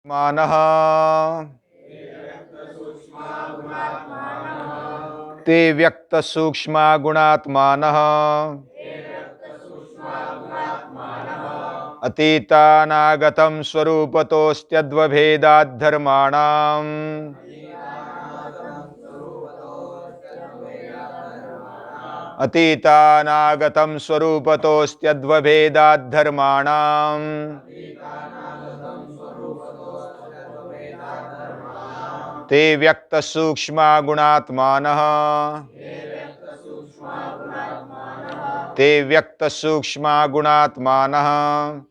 मानः ते व्यक्त सूक्ष्मा गुणात्मानः अतीतानागतं स्वरूपतोस्त्यद्वभेदात् धर्माणाम् अतीतानागतं स्वरूपतोस्त्यद्वभेदात् धर्माणाम् ते व्यक्त सूक्ष्मा गुणात्मानः ते व्यक्त सूक्ष्मा गुणात्मानः।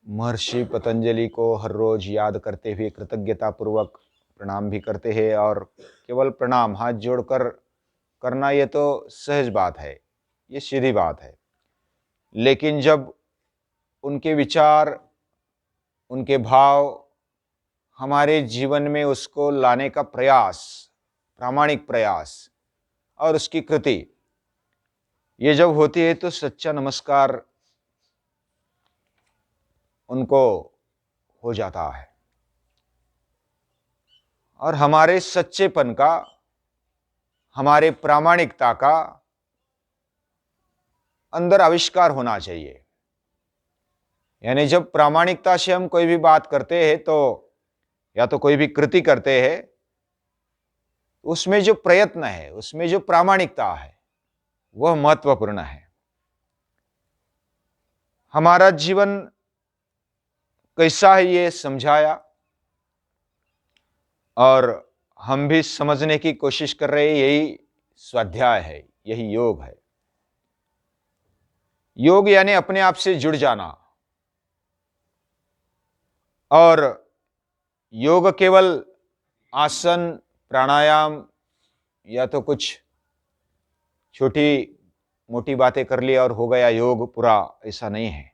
महर्षि पतंजलि को हर रोज याद करते हुए कृतज्ञता पूर्वक प्रणाम भी करते हैं। और केवल प्रणाम हाथ जोड़कर करना ये तो सहज बात है, ये सीधी बात है। लेकिन जब उनके विचार, उनके भाव हमारे जीवन में उसको लाने का प्रयास, प्रामाणिक प्रयास और उसकी कृति ये जब होती है तो सच्चा नमस्कार उनको हो जाता है। और हमारे सच्चेपन का, हमारे प्रामाणिकता का अंदर आविष्कार होना चाहिए। यानी जब प्रामाणिकता से हम कोई भी बात करते हैं तो या तो कोई भी कृति करते हैं, उसमें जो प्रयत्न है, उसमें जो प्रामाणिकता है वह महत्वपूर्ण है। हमारा जीवन कैसा है ये समझाया और हम भी समझने की कोशिश कर रहे हैं। यही स्वाध्याय है, यही योग है। योग यानी अपने आप से जुड़ जाना। और योग केवल आसन, प्राणायाम या तो कुछ छोटी मोटी बातें कर लिया और हो गया योग पूरा, ऐसा नहीं है।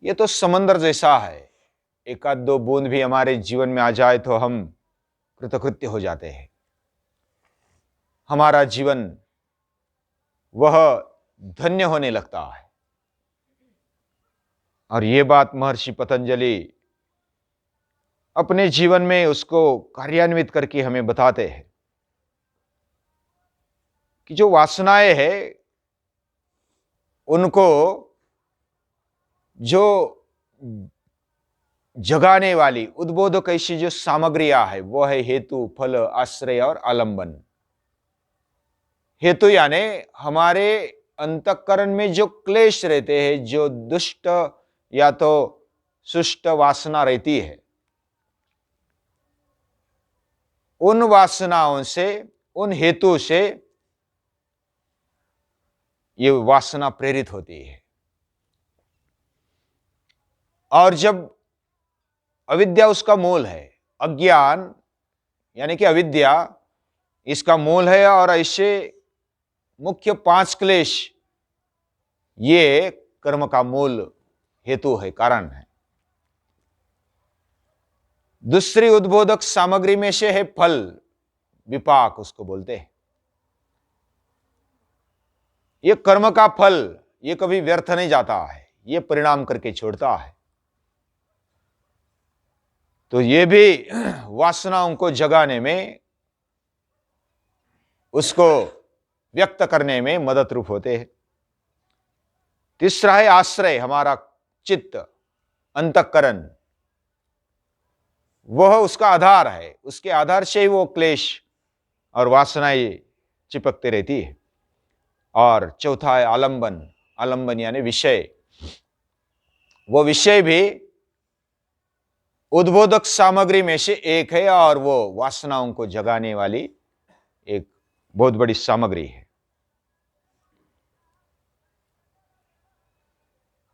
ये तो समंदर जैसा है। एक आध दो बूंद भी हमारे जीवन में आ जाए तो हम कृतकृत्य हो जाते हैं। हमारा जीवन वह धन्य होने लगता है। और ये बात महर्षि पतंजलि अपने जीवन में उसको कार्यान्वित करके हमें बताते हैं कि जो वासनाएं हैं उनको जो जगाने वाली उद्बोधक ऐसी जो सामग्रियां है वो है हेतु, फल, आश्रय और आलंबन। हेतु यानी हमारे अंतःकरण में जो क्लेश रहते हैं, जो दुष्ट या तो सुष्ट वासना रहती है, उन वासनाओं से, उन हेतु से ये वासना प्रेरित होती है। और जब अविद्या उसका मूल है, अज्ञान यानी कि अविद्या इसका मूल है, और ऐसे मुख्य 5 क्लेश ये कर्म का मूल हेतु है, कारण है। दूसरी उद्बोधक सामग्री में से है फल, विपाक उसको बोलते हैं। ये कर्म का फल ये कभी व्यर्थ नहीं जाता है, ये परिणाम करके छोड़ता है। तो ये भी वासनाओं को जगाने में, उसको व्यक्त करने में मदद रूप होते हैं। तीसरा है आश्रय, हमारा चित्त, अंतःकरण, वह उसका आधार है। उसके आधार से ही वो क्लेश और वासनाएं चिपकते रहती है। और चौथा है आलंबन, आलंबन यानी विषय। वो विषय भी उद्बोधक सामग्री में से एक है और वो वासनाओं को जगाने वाली एक बहुत बड़ी सामग्री है।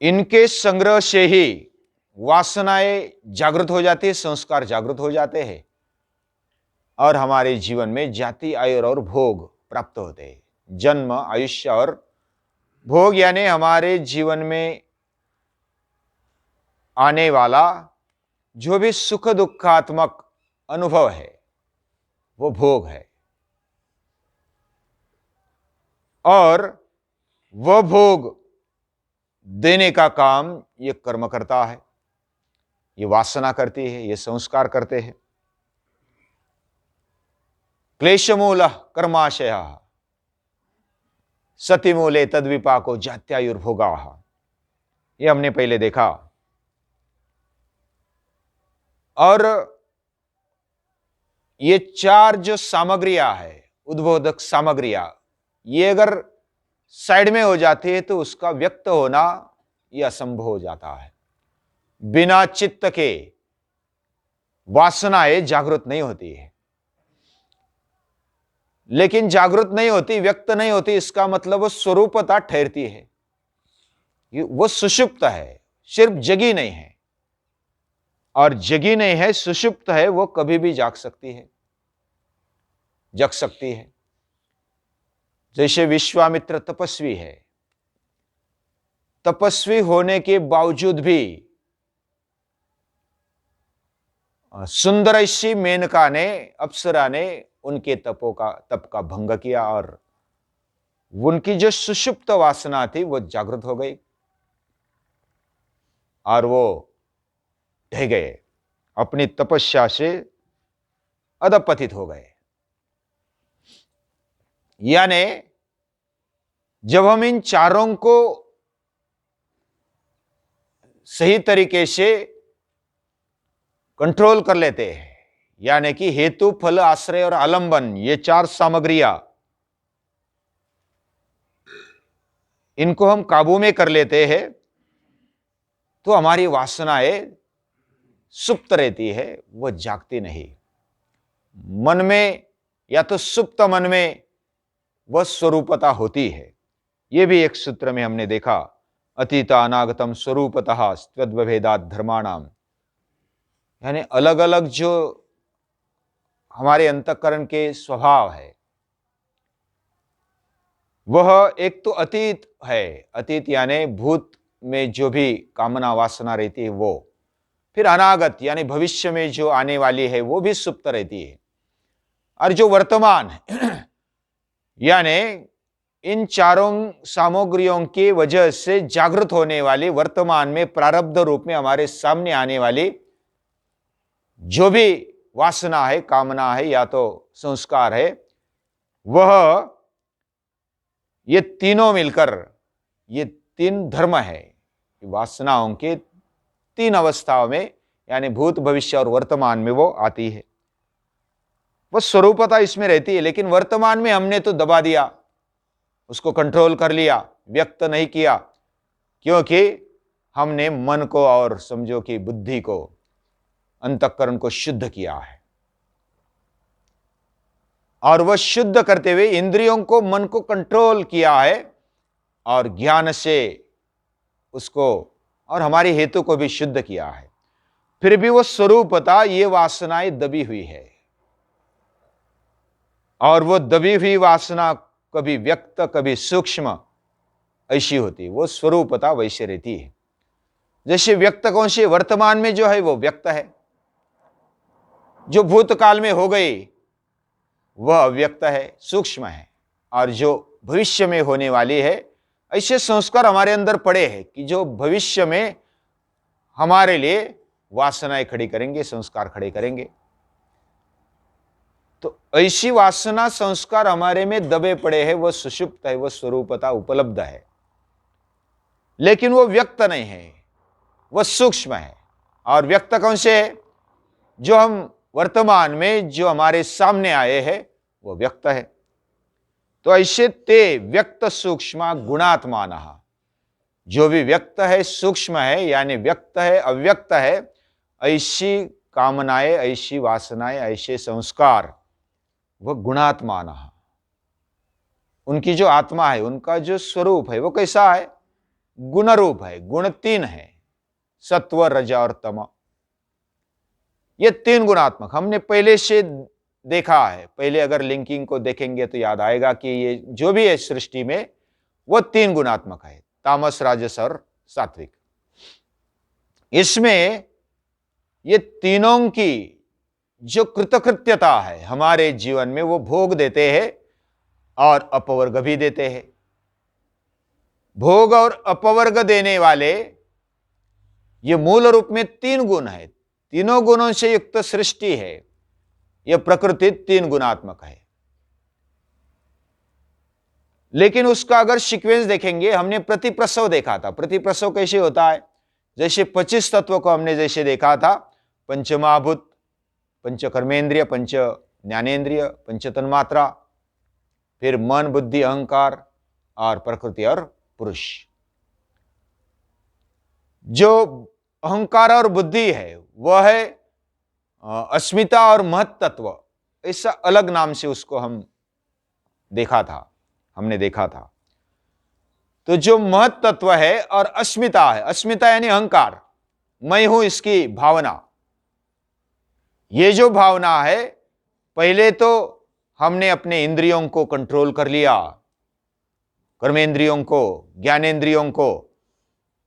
इनके संग्रह से ही वासनाएं जागृत हो जाती है, संस्कार जागृत हो जाते हैं और हमारे जीवन में जाति, आयु और भोग प्राप्त होते हैं। जन्म, आयुष्य और भोग यानी हमारे जीवन में आने वाला जो भी सुख दुखात्मक अनुभव है वो भोग है। और वह भोग देने का काम ये कर्म करता है, ये वासना करती है, ये संस्कार करते हैं। क्लेशमूल कर्माशय सतिमूले तद्विपाको जात्यायुर्भोगा, ये हमने पहले देखा। और ये चार जो सामग्रियां है, उद्बोधक सामग्रियां, ये अगर साइड में हो जाती है तो उसका व्यक्त होना यह असंभव हो जाता है। बिना चित्त के वासनाएं जागृत नहीं होती है। लेकिन जागृत नहीं होती, व्यक्त नहीं होती, इसका मतलब वो स्वरूपता ठहरती है, वो सुषुप्त है, सिर्फ जगी नहीं है। और जगी नहीं है, सुषुप्त है, वो कभी भी जाग सकती है, जग सकती है। जैसे विश्वामित्र तपस्वी है, तपस्वी होने के बावजूद भी सुंदरैषी मेनका ने, अप्सरा ने उनके तप का भंग किया और उनकी जो सुषुप्त वासना थी वो जागृत हो गई और वो ढह गए, अपनी तपस्या से अधपतित हो गए। यानी जब हम इन चारों को सही तरीके से कंट्रोल कर लेते हैं, यानी कि हेतु, फल, आश्रय और आलंबन, ये चार सामग्रियां, इनको हम काबू में कर लेते हैं तो हमारी वासनाएं सुप्त रहती है, वह जागती नहीं। मन में या तो सुप्त मन में वह स्वरूपता होती है। यह भी एक सूत्र में हमने देखा, अतीत अनागतम स्वरूपतः त्वद्भेदात् धर्माणाम, यानी अलग अलग जो हमारे अंतःकरण के स्वभाव है वह एक तो अतीत है, अतीत यानी भूत में जो भी कामना वासना रहती है वो, फिर अनागत यानी भविष्य में जो आने वाली है वो भी सुप्त रहती है, और जो वर्तमान है यानी इन चारों सामग्रियों की वजह से जागृत होने वाली, वर्तमान में प्रारब्ध रूप में हमारे सामने आने वाली जो भी वासना है, कामना है या तो संस्कार है, वह ये तीनों मिलकर, ये तीन धर्म है, वासनाओं के तीन अवस्थाओं में, यानी भूत, भविष्य और वर्तमान में वो आती है। वह स्वरूपता इसमें रहती है, लेकिन वर्तमान में हमने तो दबा दिया, उसको कंट्रोल कर लिया, व्यक्त नहीं किया, क्योंकि हमने मन को और समझो कि बुद्धि को, अंतःकरण को शुद्ध किया है। और वह शुद्ध करते हुए इंद्रियों को, मन को कंट्रोल किया है और ज्ञान से उसको और हमारी हेतु को भी शुद्ध किया है। फिर भी वो स्वरूपता, ये वासनाएं दबी हुई है, और वो दबी हुई वासना कभी व्यक्त कभी सूक्ष्म ऐसी होती, वो स्वरूपता वैसे रहती है। जैसे व्यक्त कौन सी, वर्तमान में जो है वो व्यक्त है, जो भूतकाल में हो गई वह अव्यक्त है, सूक्ष्म है, और जो भविष्य में होने वाली है, ऐसे संस्कार हमारे अंदर पड़े हैं कि जो भविष्य में हमारे लिए वासनाएं खड़ी करेंगे, संस्कार खड़े करेंगे। तो ऐसी वासना संस्कार हमारे में दबे पड़े हैं, वह सुषुप्त है, वह स्वरूपता उपलब्ध है, लेकिन वो व्यक्त नहीं है, वह सूक्ष्म है। और व्यक्त कौन से है, जो हम वर्तमान में जो हमारे सामने आए हैं वो व्यक्त है। तो ऐसे ते व्यक्त सूक्ष्म गुणात्मानः, जो भी व्यक्त है, सूक्ष्म है, यानी व्यक्त है, अव्यक्त है, ऐसी कामनाएं, ऐसी वासनाएं, ऐसे संस्कार, वह गुणात्मानः, उनकी जो आत्मा है, उनका जो स्वरूप है वो कैसा है, गुण रूप है। गुण तीन है, सत्व, रज और तम, ये तीन गुणात्मक हमने पहले से देखा है। पहले अगर लिंकिंग को देखेंगे तो याद आएगा कि ये जो भी है सृष्टि में वो तीन गुणात्मक है, तामस, राजस और सात्विक। इसमें ये तीनों की जो कृतकृत्यता है हमारे जीवन में वो भोग देते हैं और अपवर्ग भी देते हैं। भोग और अपवर्ग देने वाले ये मूल रूप में तीन गुण है, तीनों गुणों से युक्त सृष्टि है। यह प्रकृति तीन गुणात्मक है। लेकिन उसका अगर सीक्वेंस देखेंगे, हमने प्रतिप्रसव देखा था। प्रतिप्रसव कैसे होता है? जैसे 25 तत्व को हमने जैसे देखा था, पंचमहाभूत, पंच कर्मेंद्रिय, पंच ज्ञानेन्द्रिय, पंच तन्मात्रा, फिर मन, बुद्धि, अहंकार और प्रकृति और पुरुष। जो अहंकार और बुद्धि है वह है अस्मिता और महत तत्व, ऐसा अलग नाम से उसको हमने देखा था। तो जो महत तत्व है और अस्मिता है, अस्मिता यानी अहंकार, मैं हूं, इसकी भावना। ये जो भावना है, पहले तो हमने अपने इंद्रियों को कंट्रोल कर लिया, कर्मेंद्रियों को, ज्ञानेंद्रियों को,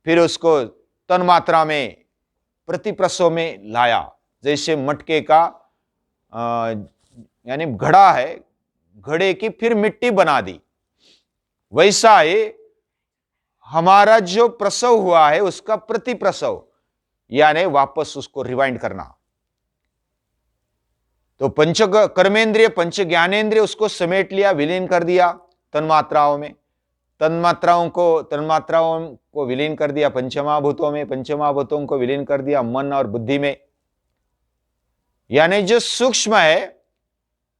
फिर उसको तन्मात्रा में, प्रतिप्रसव में लाया। जैसे मटके का यानी घड़ा है, घड़े की फिर मिट्टी बना दी, वैसा ही हमारा जो प्रसव हुआ है उसका प्रतिप्रसव यानी वापस उसको रिवाइंड करना। तो पंच कर्मेंद्रिय, पंच ज्ञानेंद्रिय उसको समेट लिया, विलीन कर दिया तन्मात्राओं में, तन्मात्राओं को विलीन कर दिया पंचमहाभूतों में, पंचमहाभूतों को विलीन कर दिया मन और बुद्धि में। यानी जो सूक्ष्म है,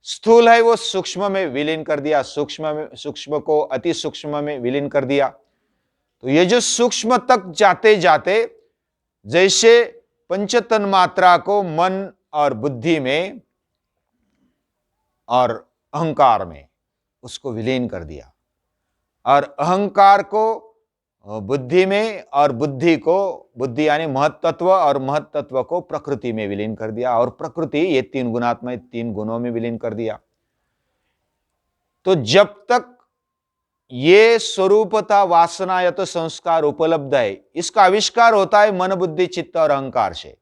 स्थूल है, वो सूक्ष्म में विलीन कर दिया, सूक्ष्म को अति सूक्ष्म में विलीन कर दिया। तो ये जो सूक्ष्म तक जाते जाते जैसे पंच तन्मात्रा को मन और बुद्धि में और अहंकार में उसको विलीन कर दिया, और अहंकार को बुद्धि में, और बुद्धि यानी महत तत्व, और महत तत्व को प्रकृति में विलीन कर दिया, और प्रकृति ये तीन गुणात्मक, तीन गुणों में विलीन कर दिया। तो जब तक ये स्वरूपता वासना या तो संस्कार उपलब्ध है, इसका आविष्कार होता है मन, बुद्धि, चित्त और अहंकार से।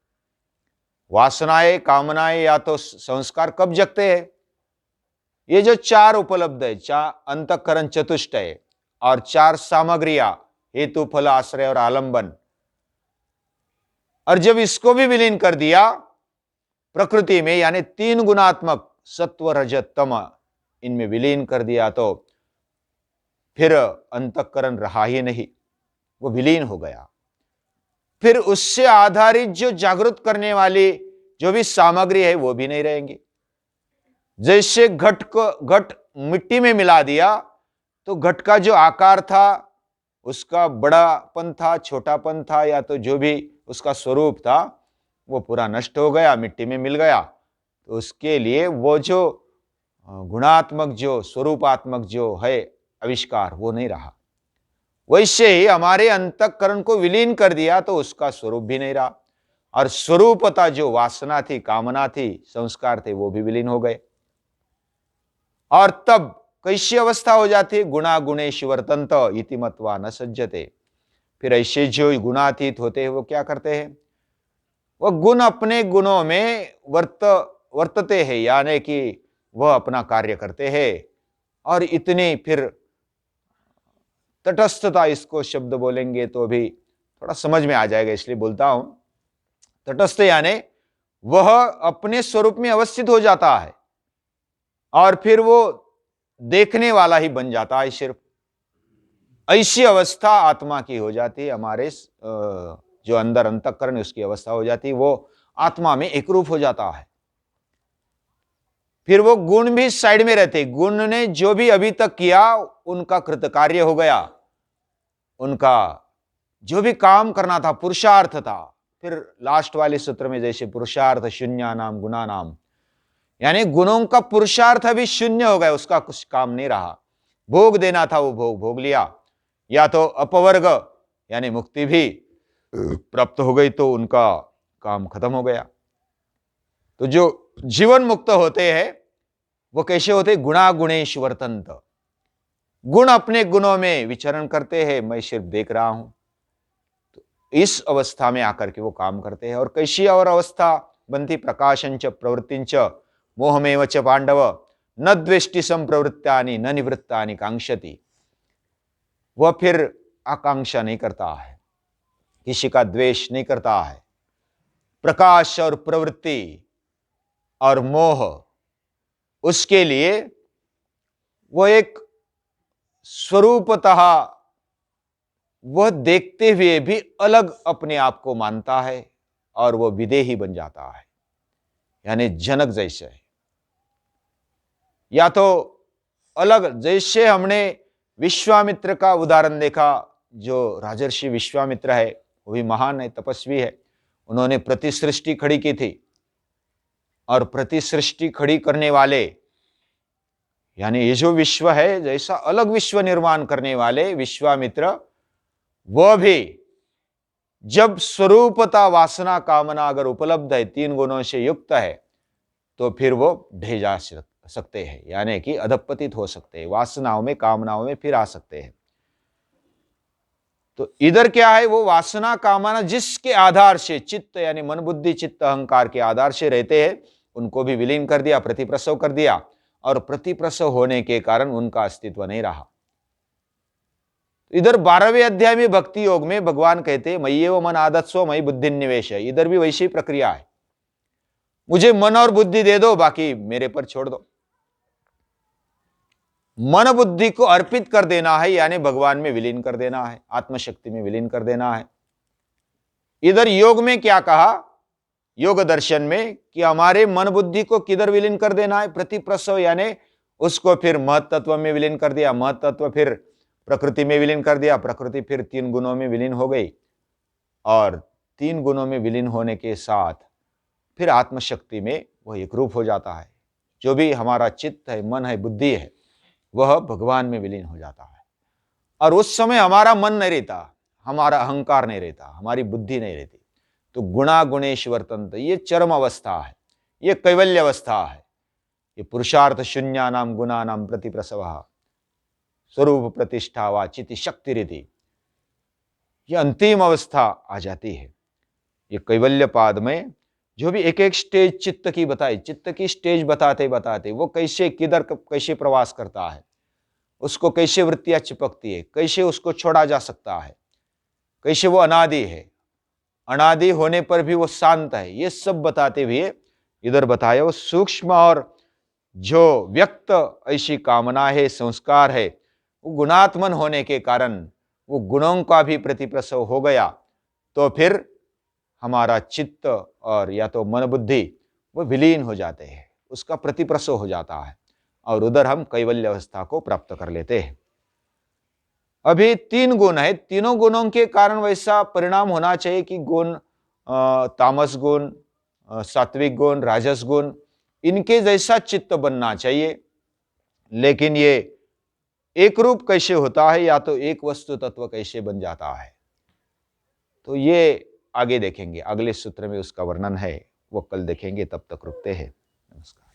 वासनाएं, कामनाएं या तो संस्कार कब जगते हैं? ये जो चार उपलब्ध है, अंतःकरण चतुष्टय और चार सामग्रियां, हेतु, फल, आश्रय और आलंबन, और जब इसको भी विलीन कर दिया प्रकृति में, यानी तीन गुणात्मक सत्व, रजत, तम, इनमें विलीन कर दिया, तो फिर अंतःकरण रहा ही नहीं, वो विलीन हो गया। फिर उससे आधारित जो जागृत करने वाली जो भी सामग्री है वो भी नहीं रहेंगी। जैसे घट मिट्टी में मिला दिया, तो घट का जो आकार था, उसका बड़ापन था, छोटापन था, या तो जो भी उसका स्वरूप था, वो पूरा नष्ट हो गया, मिट्टी में मिल गया। तो उसके लिए वो जो गुणात्मक, जो स्वरूपात्मक जो है आविष्कार, वो नहीं रहा। वैसे ही हमारे अंतःकरण को विलीन कर दिया तो उसका स्वरूप भी नहीं रहा, और स्वरूपता जो वासना थी, कामना थी, संस्कार थे, वो भी विलीन हो गए। और तब कैसी अवस्था हो जाती है? गुणा गुणेश वर्तन्त इति मत्वा न सज्जते। फिर ऐसे जो गुणातीत होते हैं वो क्या करते हैं? वह गुण अपने गुणों में वर्तते हैं, यानी कि वह अपना कार्य करते हैं। और इतनी फिर तटस्थता, इसको शब्द बोलेंगे तो भी थोड़ा समझ में आ जाएगा, इसलिए बोलता हूं। तटस्थ यानी वह अपने स्वरूप में अवस्थित हो जाता है, और फिर वो देखने वाला ही बन जाता है सिर्फ। ऐसी अवस्था आत्मा की हो जाती है, हमारे जो अंदर अंतःकरण उसकी अवस्था हो जाती है, वो आत्मा में एक रूप हो जाता है। फिर वो गुण भी साइड में रहते, गुण ने जो भी अभी तक किया उनका कृतकार्य हो गया, उनका जो भी काम करना था, पुरुषार्थ था। फिर लास्ट वाले सूत्र में जैसे पुरुषार्थ शून्य नाम गुणा नाम, यानी गुणों का पुरुषार्थ अभी शून्य हो गया, उसका कुछ काम नहीं रहा। भोग देना था वो भोग लिया, या तो अपवर्ग यानी मुक्ति भी प्राप्त हो गई तो उनका काम खत्म हो गया। तो जो जीवन मुक्त होते हैं वो कैसे होते? गुणा गुणेश वर्तन्त, गुण अपने गुणों में विचरण करते हैं, मैं सिर्फ देख रहा हूं। तो इस अवस्था में आकर के वो काम करते हैं। और कैसी और अवस्था बनती? प्रकाशंच प्रवृत्तिंच मोहमेव च पांडव न द्वेष्टि संप्रवृत्तानि न निवृत्तानि कांक्षति। वह फिर आकांक्षा नहीं करता है, किसी का द्वेष नहीं करता है। प्रकाश और प्रवृत्ति और मोह, उसके लिए वो एक स्वरूपतः वह देखते हुए भी अलग अपने आप को मानता है और वह विदेही बन जाता है, यानी जनक जैसे है। या तो अलग, जैसे हमने विश्वामित्र का उदाहरण देखा, जो राजर्षि विश्वामित्र है वो भी महान है, तपस्वी है। उन्होंने प्रतिसृष्टि खड़ी की थी और प्रतिसृष्टि खड़ी करने वाले, यानी ये जो विश्व है, जैसा अलग विश्व निर्माण करने वाले विश्वामित्र, वह भी जब स्वरूपता वासना कामना अगर उपलब्ध है, 3 गुणों से युक्त है, तो फिर वो ढह जा सकते हैं, यानी कि अधपतित हो सकते हैं, वासनाओं में कामनाओं में फिर आ सकते हैं। तो इधर क्या है, वो वासना कामना जिसके आधार से चित्त, यानी मन बुद्धि चित्त अहंकार के आधार से रहते हैं, उनको भी विलीन कर दिया, प्रतिप्रसव कर दिया, और प्रतिप्रसव होने के कारण उनका अस्तित्व नहीं रहा। इधर 12वें अध्याय में भक्ति योग में भगवान कहते हैं मय्येव मन आदत्सो मयि बुद्धि निवेश है। इधर भी वैसी प्रक्रिया है, मुझे मन और बुद्धि दे दो, बाकी मेरे पर छोड़ दो। मन बुद्धि को अर्पित कर देना है, यानी भगवान में विलीन कर देना है, आत्मशक्ति में विलीन कर देना है। इधर योग में क्या कहा, योग दर्शन में, कि हमारे मन बुद्धि को किधर विलीन कर देना है, प्रतिप्रसव, यानी उसको फिर महत्त्व में विलीन कर दिया, महत्त्व फिर प्रकृति में विलीन कर दिया, प्रकृति फिर 3 गुणों में विलीन हो गई, और 3 गुणों में विलीन होने के साथ फिर आत्मशक्ति में वह एक रूप हो जाता है। जो भी हमारा चित्त है, मन है, बुद्धि है, वह भगवान में विलीन हो जाता है। और उस समय हमारा मन नहीं रहता, हमारा अहंकार नहीं रहता, हमारी बुद्धि नहीं रहती। तो गुणा गुणेश्वर तंत्र, ये चरम अवस्था है, ये कैवल्य अवस्था है, ये पुरुषार्थ शून्या नाम गुणा नाम प्रतिप्रसव स्वरूप प्रतिष्ठा व चिति शक्ति रीति, ये अंतिम अवस्था आ जाती है। ये कैवल्य पाद में जो भी एक एक स्टेज चित्त की बताई, चित्त की स्टेज बताते बताते वो कैसे किधर कैसे प्रवास करता है, उसको कैसे वृत्तियां चिपकती है, कैसे उसको छोड़ा जा सकता है, कैसे वो अनादि है, अनादि होने पर भी वो शांत है, ये सब बताते हुए इधर बताया वो सूक्ष्म और जो व्यक्त ऐसी कामना है, संस्कार है, वो गुणात्मन होने के कारण वो गुणों का भी प्रतिप्रसव हो गया, तो फिर हमारा चित्त और या तो मन बुद्धि वो विलीन हो जाते हैं, उसका प्रतिप्रसव हो जाता है, और उधर हम कैवल्य अवस्था को प्राप्त कर लेते हैं। अभी 3 गुण है, तीनों गुणों के कारण वैसा परिणाम होना चाहिए कि गुण, तामस गुण, सात्विक गुण, राजस गुण, इनके जैसा चित्त बनना चाहिए। लेकिन ये एक रूप कैसे होता है, या तो एक वस्तु तत्व कैसे बन जाता है, तो ये आगे देखेंगे, अगले सूत्र में उसका वर्णन है, वो कल देखेंगे। तब तक रुकते हैं। नमस्कार।